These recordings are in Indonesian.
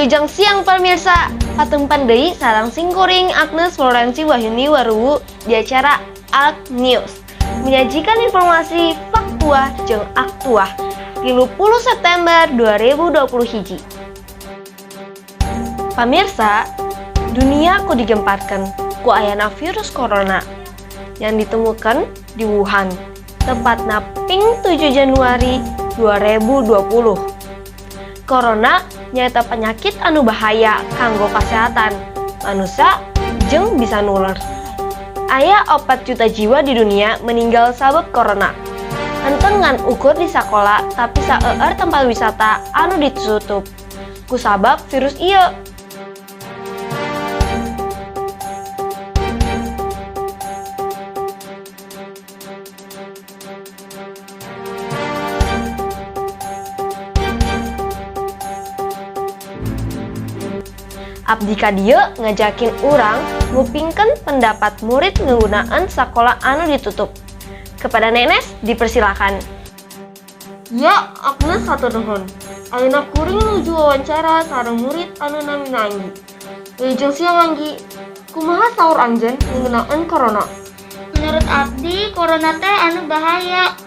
Wilujeng siang pemirsa, patempan deui sareng singkuring Agnes Florenci Wahyuni Waruwu di acara ALK News. Menyajikan informasi faktuah jeung aktuah 30 September 2020 hiji. Pamirsa, dunia ku digemparkan ku ayana virus corona yang ditemukan di Wuhan, tepatna ping 7 Januari 2020. Corona nyata penyakit anu bahaya kanggo kesehatan manusia jeung bisa nular. Aya 4 juta jiwa di dunia meninggal sabab corona. Enten ngan ukur di sakola tapi saeueur tempat wisata anu ditutup ku sabab virus ieu. Abdi ka dieu ngajakin urang ngupingkeun pendapat murid nggunaan sakola anu ditutup. Kepada Nenes dipersilakan. Ya, Agnes hatur nuhun. Ayeuna kuring nuju wawancara sareng murid anu namina Anggi. Wilujeng siang Anggi. Kumaha saur anjeun ngeunaan corona? Menurut Abdi, corona teh anu bahaya.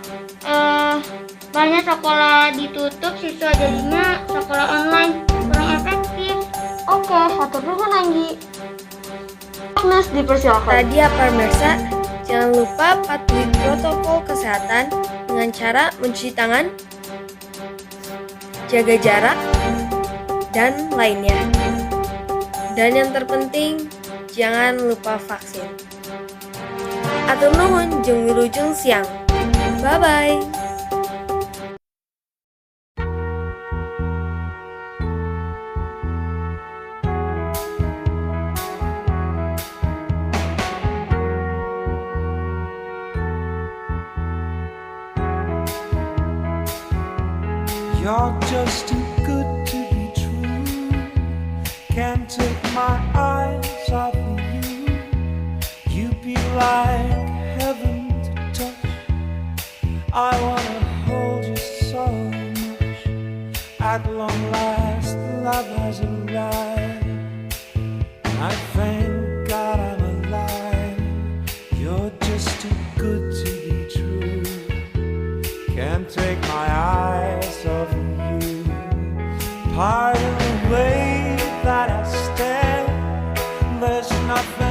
Banyak sekolah ditutup, siswa jadinya sekolah online kurang efektif. Oke, hatur nuhun Anggi. Agnes dipersilakan. Tadi ya pemirsa, jangan lupa patuhi protokol kesehatan dengan cara mencuci tangan, jaga jarak, dan lainnya. Dan yang terpenting, jangan lupa vaksin. Atur nuhun jeung wilujeng siang. Bye-bye. You're just too good to be true. Can't take my eyes off of you. You be like heaven to touch. I wanna hold you so much. At long last, love has arrived. I thank God I'm alive. You're just too good to be true. Can't take my eyes off of you. Part of the way that I stand, there's nothing